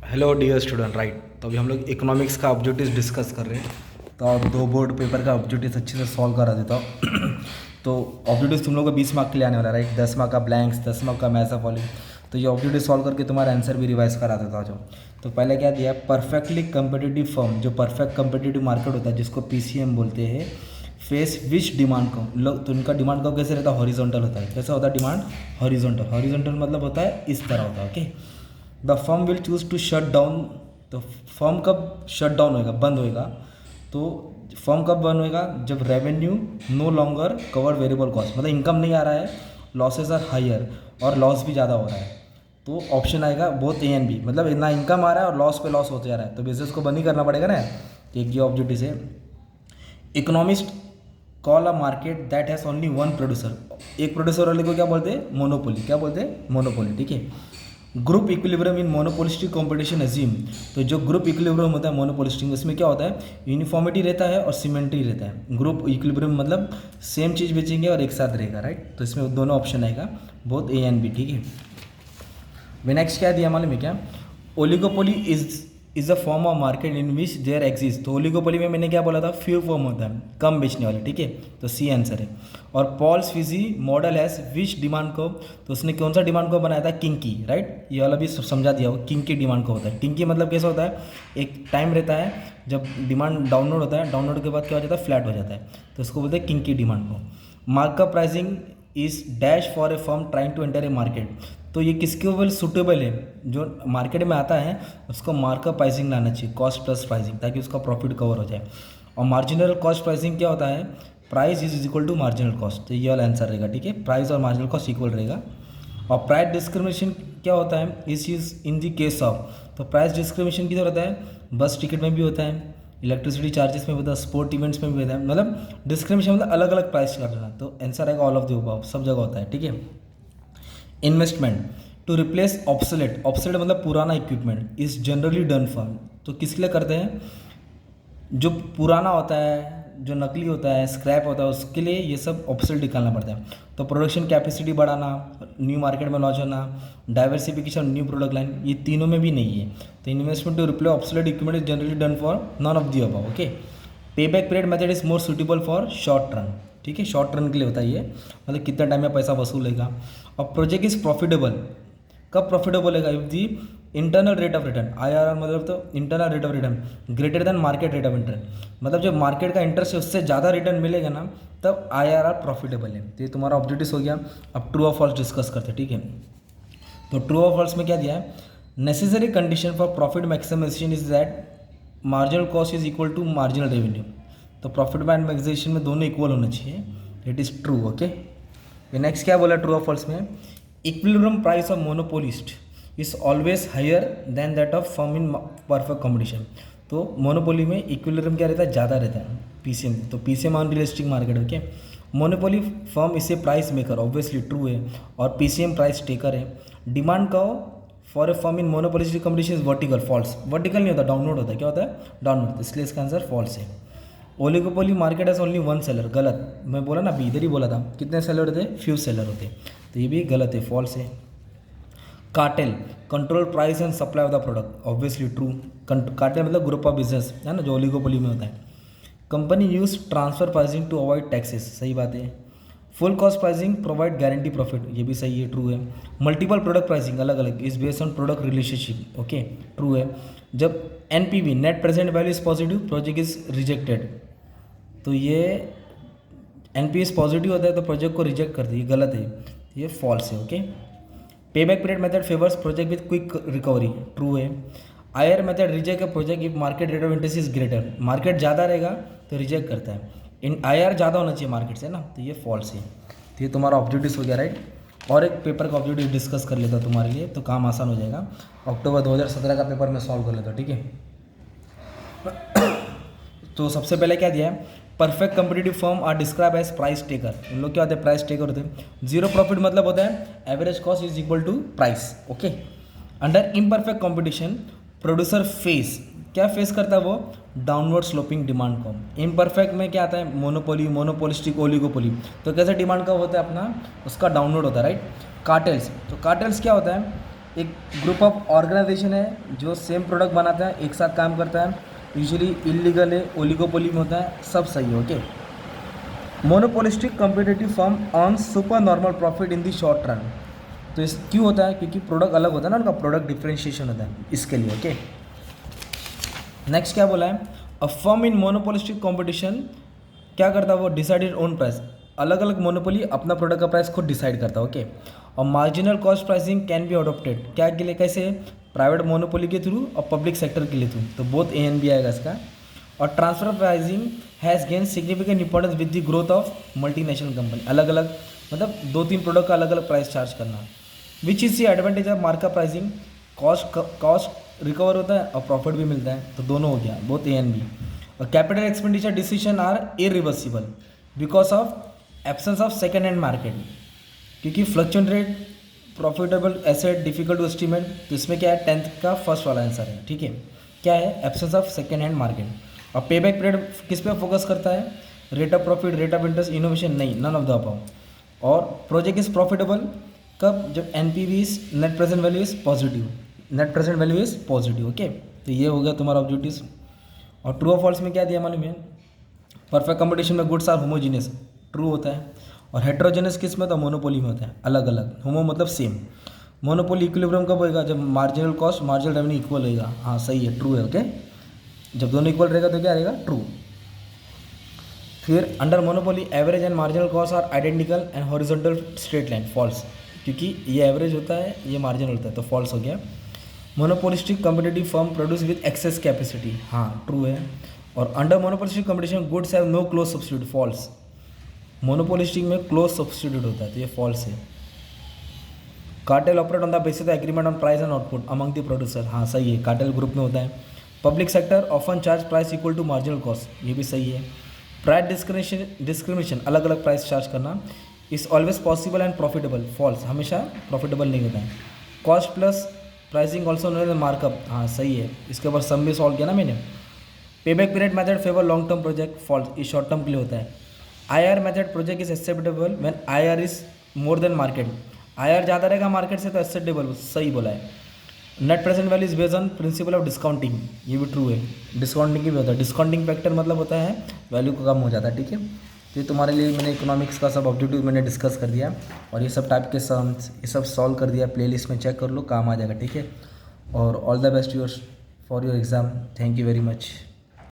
Hello dear student, right. तो अभी हम लोग इकोनॉमिक्स का ऑब्जेक्टिव्स डिस्कस कर रहे हैं। तो आप दो बोर्ड पेपर का ऑब्जेक्टिव्स अच्छे से सॉल्व करा देता हूँ। तो ऑब्जेक्टिव्स तुम लोग को 20 मार्क के लिए आने वाला है, राइट। 10 मार्क का ब्लैंक्स, 10 मार्क का मैथ्स फॉलोइंग। तो ये ऑब्जेक्टिव सॉल्व करके तुम्हारा आंसर भी रिवाइज करा देता हूँ। तो पहले क्या दिया है, परफेक्टली कंपिटिटिव फर्म, जो परफेक्ट कंपिटिटिव मार्केट होता है जिसको पीसीएम बोलते हैं, फेस विच डिमांड को लोग, तो उनका डिमांड को कैसे रहता है, हॉरिजॉन्टल होता है। कैसा होता है डिमांड, हॉरिजॉन्टल। हॉरिजॉन्टल मतलब होता है इस तरह होता है, okay. The firm will choose to shut down. तो फर्म कब शट डाउन होएगा, बंद होएगा। तो फर्म कब बंद होएगा, जब revenue no longer cover variable cost, मतलब इनकम नहीं आ रहा है, लॉसेस आर हायर और लॉस भी ज़्यादा हो रहा है। तो ऑप्शन आएगा बोथ ए एंड बी, मतलब ना इनकम आ रहा है और लॉस पे लॉस होते जा रहा है, तो बिजनेस को बंद ही करना पड़ेगा ना। एक ये ऑब्जेक्टिव से economist call a market that has only one producer. एक प्रोड्यूसर वाले को क्या बोलते हैं, मोनोपोली। क्या बोलते हैं, मोनोपोली, ठीक है। Group equilibrium in monopolistic competition अजीम। तो जो ग्रुप इक्विलिब्रियम होता है मोनोपोलिस्टिक, उसमें क्या होता है, यूनिफॉर्मिटी रहता है और सिमेट्री रहता है। ग्रुप इक्विलिब्रियम मतलब सेम चीज़ बेचेंगे और एक साथ रहेगा, राइट। तो इसमें दोनों ऑप्शन आएगा, बोथ ए एंड बी, ठीक है। वे नेक्स्ट क्या दिया मालूम है क्या, oligopoly is a form of market in which there exist. तो ओलिगोपोली में मैंने क्या बोला था, फ्यू फॉर्म होता है, कम बेचने वाले, ठीक है। तो सी आंसर है। और Paul's Sweezy model has which demand को, तो उसने कौन सा डिमांड को बनाया था, किंग की, राइट। ये वाला भी समझा दिया हो, किंग की डिमांड को होता है। किंग की मतलब कैसा होता है, एक टाइम रहता है जब डिमांड डाउनलोड होता है, डाउनलोड के बाद क्या हो जाता है, फ्लैट हो जाता है, तो उसको बोलते हैं किंग की डिमांड को। Markup pricing is dash for a firm trying to enter a market. तो ये किसके ऊपर सूटेबल है, जो मार्केट में आता है उसको मार्कअप प्राइसिंग लाना चाहिए, कॉस्ट प्लस प्राइसिंग, ताकि उसका प्रॉफिट कवर हो जाए। और मार्जिनल कॉस्ट प्राइसिंग क्या होता है, price is equal to marginal cost. तो ये वाला आंसर रहेगा, ठीक है। प्राइस और मार्जिनल कॉस्ट इक्वल रहेगा। और प्राइस डिस्क्रिमिनेशन क्या होता है, इस is in the case of, तो प्राइस डिस्क्रिमिनेशन किधर होता है, बस टिकट में भी होता है, इलेक्ट्रिसिटी चार्जेस में भी होता है, स्पोर्ट इवेंट्स में भी होता है। मतलब डिस्क्रिमिनेशन मतलब अलग अलग प्राइस का देना। तो आंसर आएगा ऑल ऑफ द अबव, सब जगह होता है, ठीक है। Investment to replace obsolete, obsolete मतलब पुराना equipment, is generally done for, तो किस लिए करते हैं, जो पुराना होता है, जो नकली होता है, स्क्रैप होता है, उसके लिए ये सब ऑब्सोलेट निकालना पड़ता है। तो प्रोडक्शन कैपेसिटी बढ़ाना, न्यू मार्केट में लॉन्च होना, डाइवर्सिफिकेशन, न्यू प्रोडक्ट लाइन, ये तीनों में भी नहीं है। तो investment to replace obsolete equipment is generally done for none of the above, okay. Pay back period method is more suitable for short run, ठीक है, शॉर्ट रन के लिए होता है ये, मतलब कितना टाइम में पैसा वसूलेगा। और प्रोजेक्ट इज प्रॉफिटेबल, कब प्रॉफिटेबल होगा, if the internal rate of return, IRR मतलब तो internal rate of return greater than market rate of return, मतलब जब मार्केट का इंटरेस्ट है उससे ज़्यादा रिटर्न मिलेगा ना, तब आईआरआर प्रॉफिटेबल है। तो ये तुम्हारा ऑब्जेक्टिव हो गया। अब ट्रू और फॉल्स डिस्कस करते हैं, ठीक है। तो ट्रू और फॉल्स में क्या दिया है, necessary condition for profit maximisation is that marginal cost is equal to marginal revenue. तो प्रॉफिट मैक्सिमाइजेशन में दोनों इक्वल होना चाहिए, it is true, okay. Next क्या बोला ट्रू और फॉल्स में, equilibrium price of monopolist is always higher than that of firm in perfect competition. तो मोनोपोली में इक्विलिब्रियम क्या रहता है, ज़्यादा रहता है पीसीएम, तो PCM unrealistic market, okay. Monopoly firm इसे प्राइस मेकर, ऑब्वियसली ट्रू है, और पीसीएम प्राइस टेकर है। डिमांड का for a firm in monopolistic competition is vertical, false, vertical नहीं होता, डाउनवर्ड होता है, क्या होता है, डाउनवर्ड, इसलिए इसका आंसर फॉल्स है। Oligopoly market has only one seller, गलत, मैं बोला ना अभी इधर ही बोला था, कितने सेलर होते हैं, फ्यू सेलर होते हैं, तो ये भी गलत है, फॉल्स है। Cartel control price and supply of the product, obviously true. Cartel मतलब ग्रुप ऑफ बिजनेस है ना, जो ओलिगोपोली में होता है। Company use transfer pricing to avoid taxes, सही बात है। Full cost pricing provide guarantee profit, ये भी सही है, ट्रू है। मल्टीपल प्रोडक्ट प्राइसिंग अलग अलग is based on product relationship, okay, true है। जब NPV net present value is positive, project is rejected, तो ये एनपी इज पॉजिटिव होता है तो प्रोजेक्ट को रिजेक्ट कर दी, गलत है, ये फॉल्स है, okay. Pay back period method favours project with quick recovery, true है। IR method reject a project if market rate of interest is greater, market ज़्यादा रहेगा तो रिजेक्ट करता है, इन आईआर ज़्यादा होना चाहिए मार्केट से ना, तो ये फॉल्स है। तो ये तुम्हारा ऑब्जेक्टिव हो गया, राइट। और एक पेपर का ऑब्जेक्टिव डिस्कस कर लेता तुम्हारे लिए, तो काम आसान हो जाएगा। अक्टूबर 2017 का पेपर मैं सॉल्व कर लेता, ठीक है। तो सबसे पहले क्या दिया है, perfect competitive firm are describe as price taker, उन लोग क्या होते हैं, प्राइस टेकर होते हैं। जीरो प्रॉफिट मतलब होता है average cost is equal to price, okay. Under imperfect competition producer face, क्या फेस करता है वो, डाउनवर्ड स्लोपिंग डिमांड को। इम्परफेक्ट में क्या आता है, मोनोपोली, मोनोपोलिस्टिक, ओलिगोपोली, तो कैसे डिमांड का होता है अपना, उसका डाउनवर्ड होता है, राइट। कार्टेल्स, तो कार्टेल्स क्या होता है, एक ग्रुप ऑफ ऑर्गेनाइजेशन है जो सेम प्रोडक्ट बनाता है, एक साथ काम करता है, यूजुअली इलीगल है, ओलिगोपोली में होता है, सब सही है। Okay. Monopolistic competitive firm earns super normal profit in the short run. तो इस क्यों होता है? क्योंकि प्रोडक्ट अलग होता है ना, उनका प्रोडक्ट डिफ्रेंशिएशन होता है, इसके लिए। ओके। नेक्स्ट क्या बोला है? A firm in monopolistic competition क्या करता है? वो डिसाइडेड ओन प्राइस, अलग अलग मोनोपोली अपना प्रोडक्ट का प्राइस खुद डिसाइड करता है। ओके। और marginal cost pricing can be adopted, क्या के लिए? कैसे? प्राइवेट मोनोपोली के थ्रू और पब्लिक सेक्टर के लिए थ्रू, तो बोथ ए एंड बी आएगा इसका। और transfer pricing has gain significant importance with the growth of multinational company, अलग अलग मतलब 2-3 प्रोडक्ट का अलग अलग प्राइस चार्ज करना। Which is the advantage of markup pricing? Cost recover होता है और प्रॉफिट भी मिलता है, तो दोनों हो गया, बोथ ए एंड बी। और capital expenditure decision are irreversible because of absence of second hand market, क्योंकि fluctuate rate, profitable asset, difficult to estimate, तो इसमें क्या है? 10th का फर्स्ट वाला आंसर है। ठीक है, क्या है? Absence of second hand market. और पे बैक पीरियड किस पे फोकस करता है? Rate of profit, rate of interest, innovation नहीं, नन ऑफ द अबव। और प्रोजेक्ट इज प्रॉफिटेबल कब? जब NPV is net present value is positive, net present value is positive. Okay, तो ये हो गया तुम्हारा ऑब्जेक्टिव। और ट्रू और फॉल्स में क्या दिया मालूम है? परफेक्ट कंपटीशन में गुड्स आर होमोजीनियस, ट्रू होता है। और हेट्रोजेनियस किस में? तो मोनोपोली में होता है, अलग अलग। होमो मतलब सेम। मोनोपोली इक्विलिब्रियम कब होएगा? जब marginal cost marginal revenue equal होएगा। हाँ सही है, ट्रू है। ओके, जब दोनों इक्वल रहेगा तो क्या रहेगा? ट्रू। फिर under monopoly average and marginal cost are identical and horizontal straight line, false, क्योंकि ये एवरेज होता है, ये मार्जिनल होता है, तो फॉल्स हो गया। Monopolistic competitive firm produce with excess capacity, हाँ ट्रू है। और under monopolistic competition goods have no close substitute, false. Monopolistic में क्लोज सब्स्टिट्यूट होता है, तो ये फॉल्स है। Cartel operate on the basis of agreement on price and output among the producer, हाँ सही है, कार्टेल ग्रुप में होता है। Public sector often charge price equal to marginal cost, ये भी सही है। प्राइस डिस्क्रिमिनेशन, अलग अलग प्राइस चार्ज करना, is always possible and profitable, false, हमेशा प्रॉफिटेबल नहीं होता है। Cost plus pricing also known as markup, हाँ सही है, इसके ऊपर सम भी सॉल्व किया ना मैंने। Payback period method favour long term project, false, ये शॉर्ट टर्म के लिए होता है। IR method project is acceptable when IR is more than market, IR ज़्यादा रहेगा मार्केट से तो एक्सेप्टेबल, सही बोला है। Net present value is based on principle of discounting, ये भी ट्रू है, डिस्काउंटिंग की भी होता है। डिस्काउंटिंग फैक्टर मतलब होता है वैल्यू को कम हो जाता है। ठीक है, तो ये तुम्हारे लिए मैंने इकोनॉमिक्स का सब ऑब्जेक्टिव मैंने डिस्कस कर दिया, और ये सब टाइप के सम्स ये सब सॉल्व कर दिया, प्लेलिस्ट में चेक कर लो, काम आ जाएगा। ठीक है, और all the best your for your exam, thank you very much.